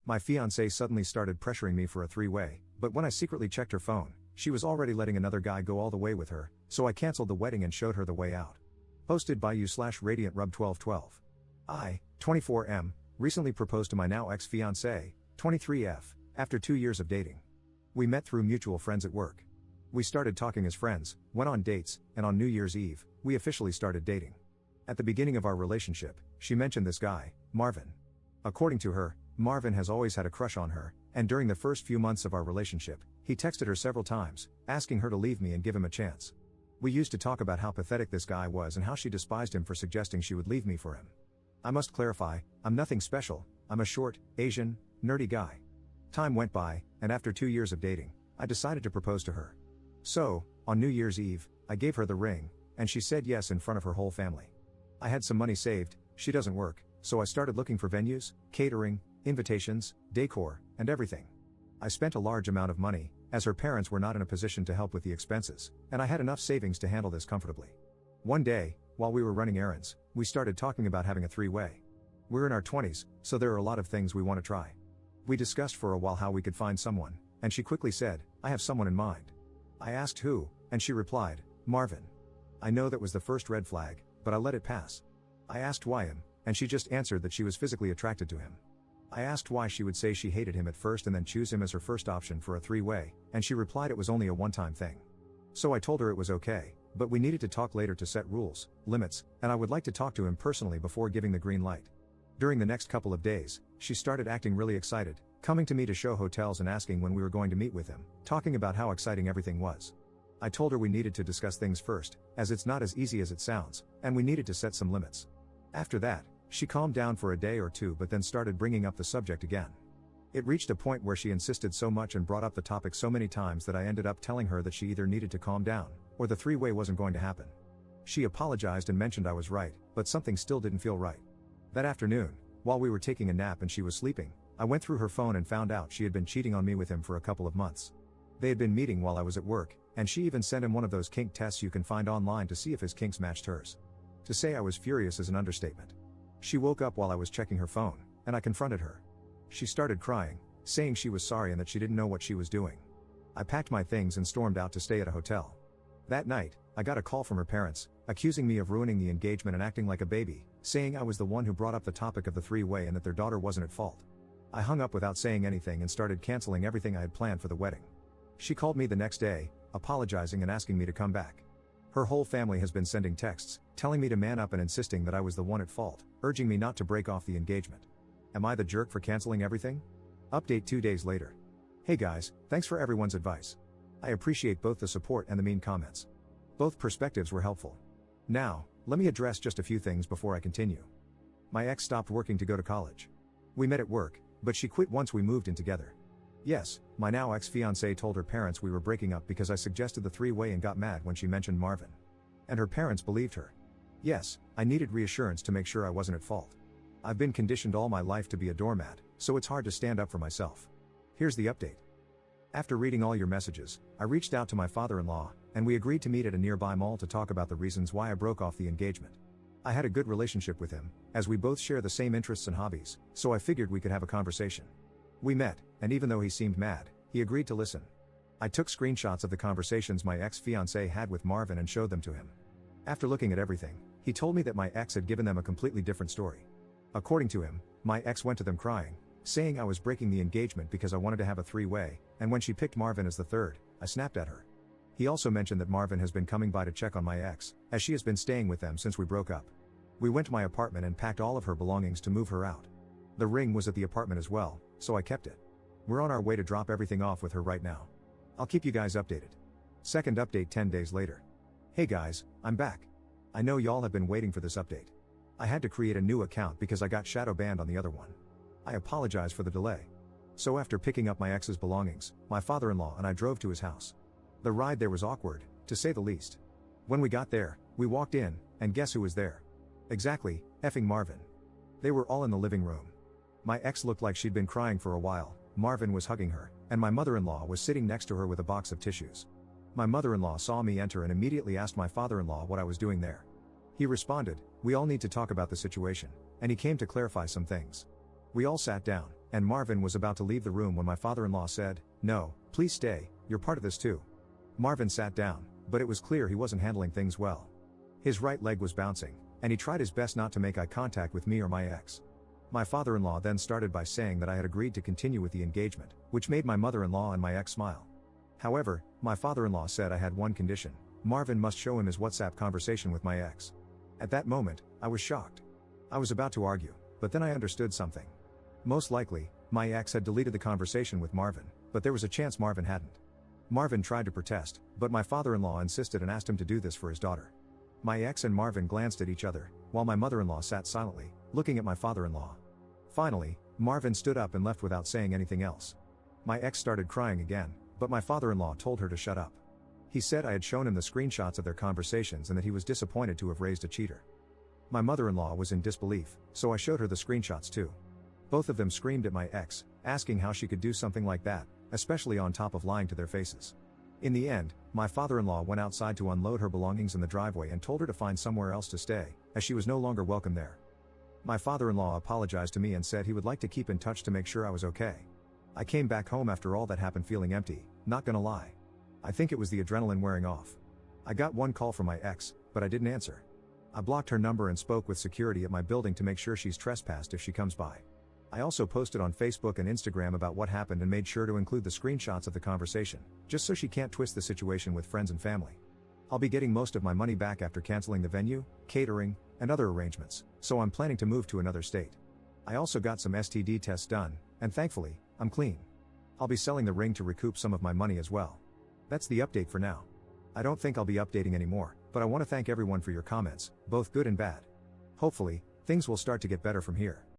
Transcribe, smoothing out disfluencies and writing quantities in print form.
My fiancée suddenly started pressuring me for a three-way, but when I secretly checked her phone, she was already letting another guy go all the way with her, so I cancelled the wedding and showed her the way out. Posted by you/RadiantRub1212. I, 24M, recently proposed to my now ex-fiancée, 23F, after 2 years of dating. We met through mutual friends at work. We started talking as friends, went on dates, and on New Year's Eve, we officially started dating. At the beginning of our relationship, she mentioned this guy, Marvin. According to her, Marvin has always had a crush on her, and during the first few months of our relationship, he texted her several times, asking her to leave me and give him a chance. We used to talk about how pathetic this guy was and how she despised him for suggesting she would leave me for him. I must clarify, I'm nothing special, I'm a short, Asian, nerdy guy. Time went by, and after 2 years of dating, I decided to propose to her. So, on New Year's Eve, I gave her the ring, and she said yes in front of her whole family. I had some money saved, she doesn't work, so I started looking for venues, catering, invitations, decor, and everything. I spent a large amount of money, as her parents were not in a position to help with the expenses, and I had enough savings to handle this comfortably. One day, while we were running errands, we started talking about having a three-way. We're in our 20s, so there are a lot of things we want to try. We discussed for a while how we could find someone, and she quickly said, I have someone in mind. I asked who, and she replied, Marvin. I know that was the first red flag, but I let it pass. I asked why him, and she just answered that she was physically attracted to him. I asked why she would say she hated him at first and then choose him as her first option for a three-way, and she replied it was only a one-time thing. So I told her it was okay, but we needed to talk later to set rules, limits, and I would like to talk to him personally before giving the green light. During the next couple of days, she started acting really excited, coming to me to show hotels and asking when we were going to meet with him, talking about how exciting everything was. I told her we needed to discuss things first, as it's not as easy as it sounds, and we needed to set some limits. After that, she calmed down for a day or two but then started bringing up the subject again. It reached a point where she insisted so much and brought up the topic so many times that I ended up telling her that she either needed to calm down, or the three-way wasn't going to happen. She apologized and mentioned I was right, but something still didn't feel right. That afternoon, while we were taking a nap and she was sleeping, I went through her phone and found out she had been cheating on me with him for a couple of months. They had been meeting while I was at work, and she even sent him one of those kink tests you can find online to see if his kinks matched hers. To say I was furious is an understatement. She woke up while I was checking her phone, and I confronted her. She started crying, saying she was sorry and that she didn't know what she was doing. I packed my things and stormed out to stay at a hotel. That night, I got a call from her parents, accusing me of ruining the engagement and acting like a baby, saying I was the one who brought up the topic of the three-way and that their daughter wasn't at fault. I hung up without saying anything and started canceling everything I had planned for the wedding. She called me the next day, apologizing and asking me to come back. Her whole family has been sending texts, telling me to man up and insisting that I was the one at fault, urging me not to break off the engagement. Am I the jerk for canceling everything? Update 2 days later. Hey guys, thanks for everyone's advice. I appreciate both the support and the mean comments. Both perspectives were helpful. Now, let me address just a few things before I continue. My ex stopped working to go to college. We met at work, but she quit once we moved in together. Yes, my now ex-fiancée told her parents we were breaking up because I suggested the three-way and got mad when she mentioned Marvin. And her parents believed her. Yes, I needed reassurance to make sure I wasn't at fault. I've been conditioned all my life to be a doormat, so it's hard to stand up for myself. Here's the update. After reading all your messages, I reached out to my father-in-law, and we agreed to meet at a nearby mall to talk about the reasons why I broke off the engagement. I had a good relationship with him, as we both share the same interests and hobbies, so I figured we could have a conversation. We met, and even though he seemed mad, he agreed to listen. I took screenshots of the conversations my ex-fiancée had with Marvin and showed them to him. After looking at everything, he told me that my ex had given them a completely different story. According to him, my ex went to them crying, saying I was breaking the engagement because I wanted to have a three-way, and when she picked Marvin as the third, I snapped at her. He also mentioned that Marvin has been coming by to check on my ex, as she has been staying with them since we broke up. We went to my apartment and packed all of her belongings to move her out. The ring was at the apartment as well, so I kept it. We're on our way to drop everything off with her right now. I'll keep you guys updated. Second update 10 days later. Hey guys, I'm back. I know y'all have been waiting for this update. I had to create a new account because I got shadow banned on the other one. I apologize for the delay. So after picking up my ex's belongings, my father-in-law and I drove to his house. The ride there was awkward, to say the least. When we got there, we walked in, and guess who was there? Exactly, effing Marvin. They were all in the living room. My ex looked like she'd been crying for a while, Marvin was hugging her, and my mother-in-law was sitting next to her with a box of tissues. My mother-in-law saw me enter and immediately asked my father-in-law what I was doing there. He responded, "We all need to talk about the situation," and he came to clarify some things. We all sat down, and Marvin was about to leave the room when my father-in-law said, "No, please stay, you're part of this too." Marvin sat down, but it was clear he wasn't handling things well. His right leg was bouncing, and he tried his best not to make eye contact with me or my ex. My father-in-law then started by saying that I had agreed to continue with the engagement, which made my mother-in-law and my ex smile. However, my father-in-law said I had one condition: Marvin must show him his WhatsApp conversation with my ex. At that moment, I was shocked. I was about to argue, but then I understood something. Most likely, my ex had deleted the conversation with Marvin, but there was a chance Marvin hadn't. Marvin tried to protest, but my father-in-law insisted and asked him to do this for his daughter. My ex and Marvin glanced at each other, while my mother-in-law sat silently, looking at my father-in-law. Finally, Marvin stood up and left without saying anything else. My ex started crying again, but my father-in-law told her to shut up. He said I had shown him the screenshots of their conversations and that he was disappointed to have raised a cheater. My mother-in-law was in disbelief, so I showed her the screenshots too. Both of them screamed at my ex, asking how she could do something like that, especially on top of lying to their faces. In the end, my father-in-law went outside to unload her belongings in the driveway and told her to find somewhere else to stay, as she was no longer welcome there. My father-in-law apologized to me and said he would like to keep in touch to make sure I was okay. I came back home after all that happened feeling empty, not gonna lie. I think it was the adrenaline wearing off. I got one call from my ex, but I didn't answer. I blocked her number and spoke with security at my building to make sure she's trespassed if she comes by. I also posted on Facebook and Instagram about what happened and made sure to include the screenshots of the conversation, just so she can't twist the situation with friends and family. I'll be getting most of my money back after canceling the venue, catering, and other arrangements, so I'm planning to move to another state. I also got some STD tests done, and thankfully, I'm clean. I'll be selling the ring to recoup some of my money as well. That's the update for now. I don't think I'll be updating anymore, but I want to thank everyone for your comments, both good and bad. Hopefully, things will start to get better from here.